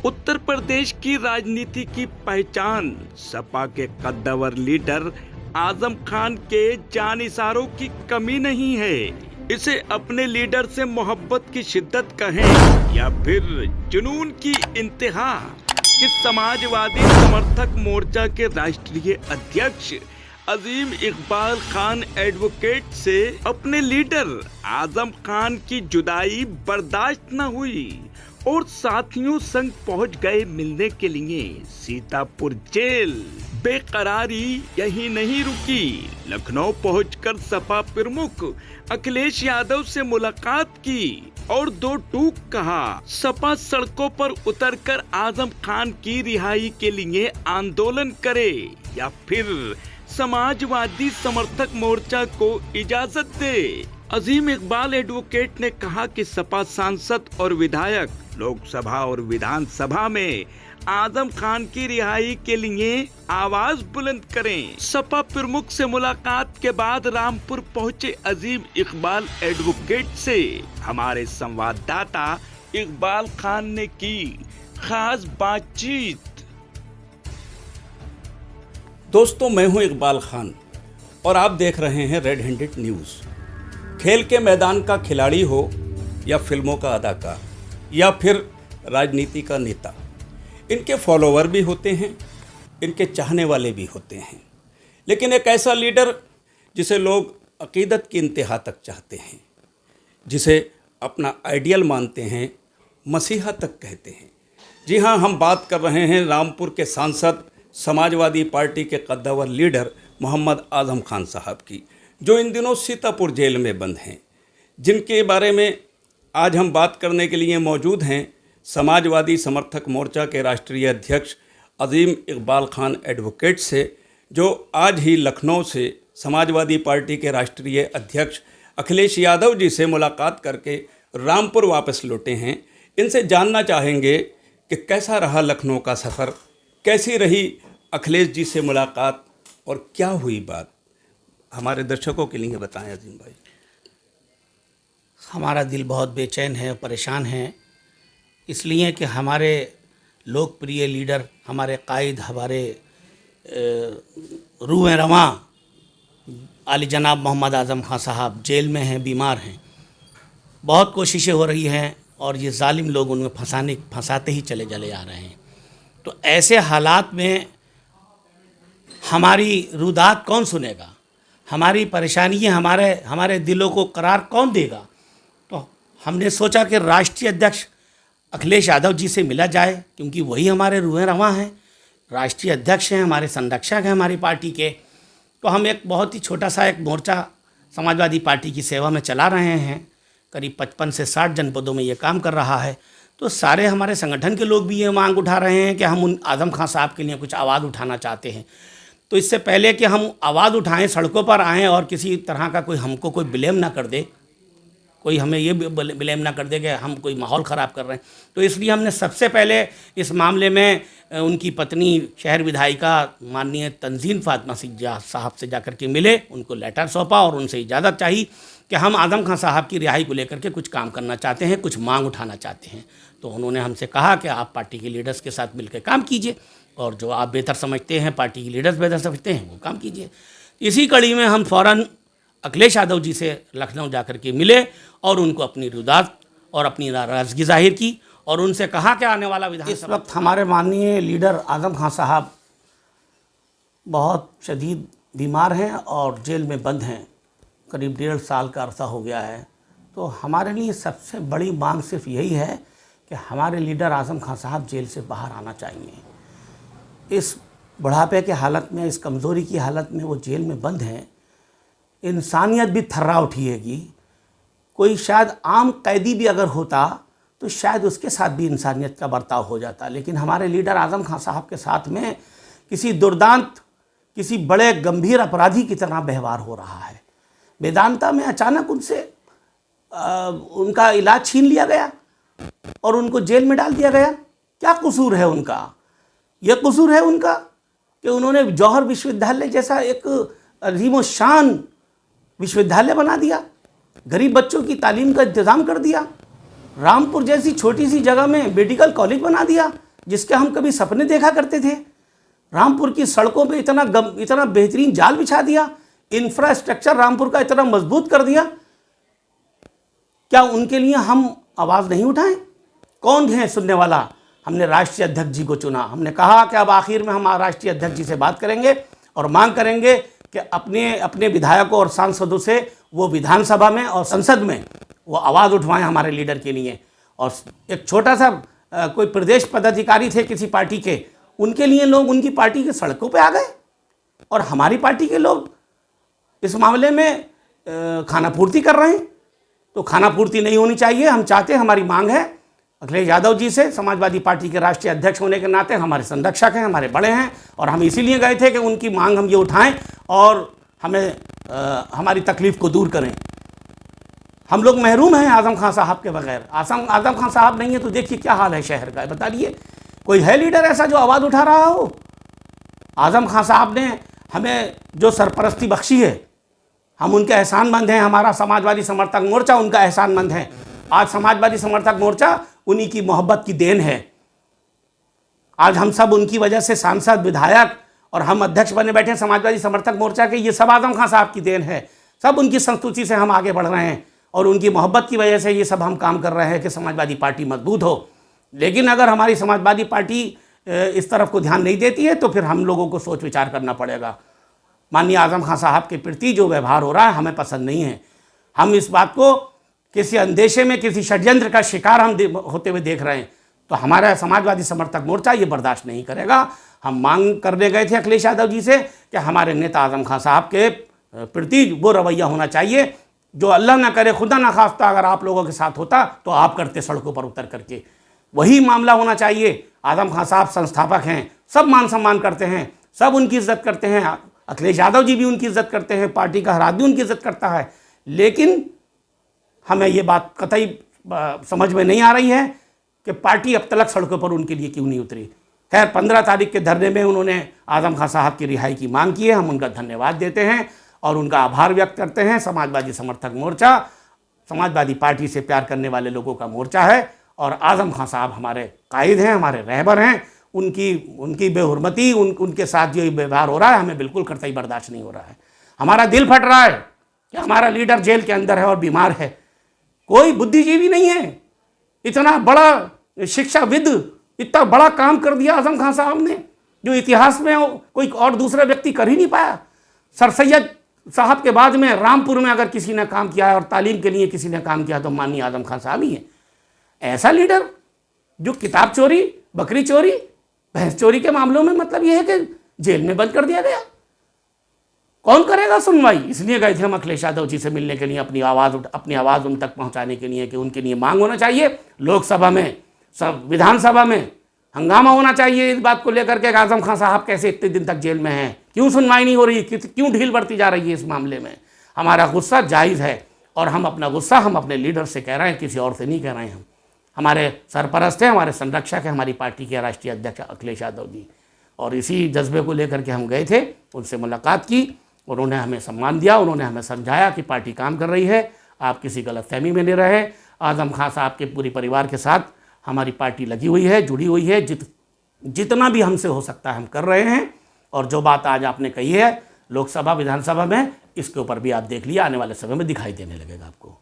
उत्तर प्रदेश की राजनीति की पहचान सपा के कद्दावर लीडर आजम खान के जानिसारों की कमी नहीं है। इसे अपने लीडर से मोहब्बत की शिद्दत कहें या फिर जुनून की इंतहा कि समाजवादी समर्थक मोर्चा के राष्ट्रीय अध्यक्ष अजीम इकबाल खान एडवोकेट से अपने लीडर आजम खान की जुदाई बर्दाश्त न हुई और साथियों संग पहुंच गए मिलने के लिए सीतापुर जेल। बेकरारी यही नहीं रुकी, लखनऊ पहुंचकर सपा प्रमुख अखिलेश यादव से मुलाकात की और दो टूक कहा। सपा सड़कों पर उतरकर आजम खान की रिहाई के लिए आंदोलन करे या फिर समाजवादी समर्थक मोर्चा को इजाजत दे। अजीम इकबाल एडवोकेट ने कहा कि सपा सांसद और विधायक लोकसभा और विधानसभा में आजम खान की रिहाई के लिए आवाज बुलंद करें। सपा प्रमुख से मुलाकात के बाद रामपुर पहुंचे अजीम इकबाल एडवोकेट से हमारे संवाददाता इकबाल खान ने की खास बातचीत। दोस्तों, मैं हूं इकबाल खान और आप देख रहे हैं रेड हैंडेड न्यूज़। खेल के मैदान का खिलाड़ी हो या फिल्मों का अदाकार या फिर राजनीति का नेता, इनके फॉलोवर भी होते हैं, इनके चाहने वाले भी होते हैं, लेकिन एक ऐसा लीडर जिसे लोग अकीदत की इंतहा तक चाहते हैं, जिसे अपना आइडियल मानते हैं, मसीहा तक कहते हैं। जी हाँ, हम बात कर रहे हैं रामपुर के सांसद समाजवादी पार्टी के कद्दावर लीडर मोहम्मद आजम खान साहब की, जो इन दिनों सीतापुर जेल में बंद हैं, जिनके बारे में आज हम बात करने के लिए मौजूद हैं समाजवादी समर्थक मोर्चा के राष्ट्रीय अध्यक्ष अजीम इकबाल खान एडवोकेट से, जो आज ही लखनऊ से समाजवादी पार्टी के राष्ट्रीय अध्यक्ष अखिलेश यादव जी से मुलाकात करके रामपुर वापस लौटे हैं। इनसे जानना चाहेंगे कि कैसा रहा लखनऊ का सफ़र, कैसी रही अखिलेश जी से मुलाकात और क्या हुई बात। हमारे दर्शकों के लिए बताएं अजीम भाई। हमारा दिल बहुत बेचैन है, परेशान है, इसलिए कि हमारे लोकप्रिय लीडर, हमारे कायद, हमारे रूह रवां आली जनाब मोहम्मद आजम खान साहब जेल में हैं, बीमार हैं। बहुत कोशिशें हो रही हैं और ये जालिम लोग उन्हें फंसाते ही चले आ रहे हैं। तो ऐसे हालात में हमारी रुदात कौन सुनेगा, हमारी परेशानियाँ, हमारे दिलों को करार कौन देगा। तो हमने सोचा कि राष्ट्रीय अध्यक्ष अखिलेश यादव जी से मिला जाए, क्योंकि वही हमारे रूह रवां हैं, राष्ट्रीय अध्यक्ष हैं, हमारे संरक्षक हैं हमारी पार्टी के। तो हम एक बहुत ही छोटा सा एक मोर्चा समाजवादी पार्टी की सेवा में चला रहे हैं, करीब 55 से 60 जनपदों में ये काम कर रहा है। तो सारे हमारे संगठन के लोग भी ये मांग उठा रहे हैं कि हम उन आजम खान साहब के लिए कुछ आवाज़ उठाना चाहते हैं। तो इससे पहले कि हम आवाज़ उठाएं, सड़कों पर आएं और किसी तरह का हमको कोई ब्लेम ना कर दे, कोई हमें ये ब्लेम ना कर दे कि हम कोई माहौल ख़राब कर रहे हैं, तो इसलिए हमने सबसे पहले इस मामले में उनकी पत्नी शहर विधायिका माननीय तंजीन फातिमा साहब से जाकर के मिले, उनको लेटर सौंपा और उनसे इजाज़त चाहिए कि हम आजम खान साहब की रिहाई को लेकर के कुछ काम करना चाहते हैं, कुछ मांग उठाना चाहते हैं। तो उन्होंने हमसे कहा कि आप पार्टी के लीडर्स के साथ मिलकर काम कीजिए और जो आप बेहतर समझते हैं, पार्टी के लीडर्स बेहतर समझते हैं, वो काम कीजिए। इसी कड़ी में हम फ़ौरन अखिलेश यादव जी से लखनऊ जाकर के मिले और उनको अपनी रुदात और अपनी नाराज़गी जाहिर की और उनसे कहा कि आने वाला विधानसभा, इस वक्त हमारे माननीय लीडर आजम खान साहब बहुत शदीद बीमार हैं और जेल में बंद हैं, करीब 1.5 साल का अरसा हो गया है। तो हमारे लिए सबसे बड़ी मांग सिर्फ यही है कि हमारे लीडर आजम खान साहब जेल से बाहर आना चाहिए। इस बुढ़ापे के हालत में, इस कमज़ोरी की हालत में वो जेल में बंद हैं, इंसानियत भी थर्रा उठिएगी। कोई शायद आम कैदी भी अगर होता तो शायद उसके साथ भी इंसानियत का बर्ताव हो जाता, लेकिन हमारे लीडर आजम खान साहब के साथ में किसी दुर्दांत, किसी बड़े गंभीर अपराधी की तरह व्यवहार हो रहा है। वेदांता में अचानक उनसे उनका इलाज छीन लिया गया और उनको जेल में डाल दिया गया। क्या कसूर है उनका? यह कसूर है उनका कि उन्होंने जौहर विश्वविद्यालय जैसा एक अजीम व शान विश्वविद्यालय बना दिया, गरीब बच्चों की तालीम का इंतज़ाम कर दिया, रामपुर जैसी छोटी सी जगह में मेडिकल कॉलेज बना दिया, जिसके हम कभी सपने देखा करते थे। रामपुर की सड़कों पे इतना बेहतरीन जाल बिछा दिया, इंफ्रास्ट्रक्चर रामपुर का इतना मजबूत कर दिया। क्या उनके लिए हम आवाज़ नहीं उठाएं? कौन है सुनने वाला? हमने राष्ट्रीय अध्यक्ष जी को चुना। हमने कहा कि अब आखिर में हम राष्ट्रीय अध्यक्ष जी से बात करेंगे और मांग करेंगे कि अपने विधायकों और सांसदों से वो विधानसभा में और संसद में वो आवाज़ उठवाएं हमारे लीडर के लिए। और एक छोटा सा कोई प्रदेश पदाधिकारी थे किसी पार्टी के, उनके लिए लोग उनकी पार्टी के सड़कों पे आ गए और हमारी पार्टी के लोग इस मामले में खाना पूर्ति कर रहे हैं। तो खाना पूर्ति नहीं होनी चाहिए। हम चाहते हैं, हमारी मांग है अखिलेश यादव जी से, समाजवादी पार्टी के राष्ट्रीय अध्यक्ष होने के नाते हमारे संरक्षक हैं, हमारे बड़े हैं, और हम इसीलिए गए थे कि उनकी मांग हम ये उठाएं और हमें हमारी तकलीफ़ को दूर करें। हम लोग महरूम हैं आज़म खान साहब के बगैर। आज़म खान साहब नहीं है तो देखिए क्या हाल है शहर का। बताइए कोई है लीडर ऐसा जो आवाज़ उठा रहा हो? आज़म खान साहब ने हमें जो सरपरस्ती बख्शी है, हम उनके एहसानमंद हैं। हमारा समाजवादी समर्थक मोर्चा उनका एहसानमंद है। आज समाजवादी समर्थक मोर्चा उन्हीं की मोहब्बत की देन है। आज हम सब उनकी वजह से सांसद, विधायक और हम अध्यक्ष बने बैठे समाजवादी समर्थक मोर्चा के, ये सब आज़म खान साहब की देन है। सब उनकी संस्तुति से हम आगे बढ़ रहे हैं और उनकी मोहब्बत की वजह से ये सब हम काम कर रहे हैं कि समाजवादी पार्टी मजबूत हो। लेकिन अगर हमारी समाजवादी पार्टी इस तरफ को ध्यान नहीं देती है तो फिर हम लोगों को सोच विचार करना पड़ेगा। माननीय आज़म खान साहब के प्रति जो व्यवहार हो रहा है हमें पसंद नहीं है। हम इस बात को किसी अंदेशे में, किसी षड्यंत्र का शिकार हम होते हुए देख रहे हैं। तो हमारा समाजवादी समर्थक मोर्चा ये बर्दाश्त नहीं करेगा। हम मांग करने गए थे अखिलेश यादव जी से कि हमारे नेता आज़म खान साहब के प्रति वो रवैया होना चाहिए जो अल्लाह ना करे, खुदा ना खास्ता अगर आप लोगों के साथ होता तो आप करते सड़कों पर उतर करके। वही मामला होना चाहिए। आज़म खान साहब संस्थापक हैं, सब मान सम्मान करते हैं, सब उनकी इज्जत करते हैं। अखिलेश यादव जी भी उनकी इज्जत करते हैं, पार्टी का हर आदमी उनकी इज्जत करता है। लेकिन हमें ये बात कतई समझ में नहीं आ रही है कि पार्टी अब तक सड़कों पर उनके लिए क्यों नहीं उतरी। खैर 15 तारीख के धरने में उन्होंने आज़म खान साहब की रिहाई की मांग की है। हम उनका धन्यवाद देते हैं और उनका आभार व्यक्त करते हैं। समाजवादी समर्थक मोर्चा समाजवादी पार्टी से प्यार करने वाले लोगों का मोर्चा है और आज़म खान साहब हमारे कायद हैं, हमारे रहबर हैं। उनकी बेहुरमती, उनके साथ जो व्यवहार हो रहा है हमें बिल्कुल कतई बर्दाश्त नहीं हो रहा है। हमारा दिल फट रहा है कि हमारा लीडर जेल के अंदर है और बीमार है। कोई बुद्धिजीवी नहीं है। इतना बड़ा शिक्षाविद, इतना बड़ा काम कर दिया आज़म खान साहब ने जो इतिहास में कोई और दूसरा व्यक्ति कर ही नहीं पाया। सर सैयद साहब के बाद में रामपुर में अगर किसी ने काम किया है और तालीम के लिए किसी ने काम किया तो माननीय आज़म खान साहब ही है। ऐसा लीडर जो किताब चोरी, बकरी चोरी, भैंस चोरी के मामलों में मतलब यह है कि जेल में बंद कर दिया गया। कौन करेगा सुनवाई? इसलिए गए थे हम अखिलेश यादव जी से मिलने के लिए, अपनी आवाज़ उन तक पहुंचाने के लिए कि उनके लिए मांग होना चाहिए। लोकसभा में, सब विधानसभा में हंगामा होना चाहिए इस बात को लेकर के आज़म खान साहब कैसे इतने दिन तक जेल में हैं, क्यों सुनवाई नहीं हो रही, क्यों ढील बढ़ती जा रही है इस मामले में। हमारा गुस्सा जायज़ है और हम अपना गुस्सा हम अपने लीडर से कह रहे हैं, किसी और से नहीं कह रहे हैं। हम हमारे सरपरस्त हैं, हमारे संरक्षक हैं, हमारी पार्टी के राष्ट्रीय अध्यक्ष अखिलेश यादव जी। और इसी जज्बे को लेकर के हम गए थे, उनसे मुलाकात की, उन्होंने हमें सम्मान दिया, उन्होंने हमें समझाया कि पार्टी काम कर रही है, आप किसी गलतफहमी में नहीं रहे। आज़म खान साहब के पूरी परिवार के साथ हमारी पार्टी लगी हुई है, जुड़ी हुई है। जितना भी हमसे हो सकता है हम कर रहे हैं। और जो बात आज आपने कही है लोकसभा विधानसभा में, इसके ऊपर भी आप देख लिया, आने वाले समय में दिखाई देने लगेगा आपको।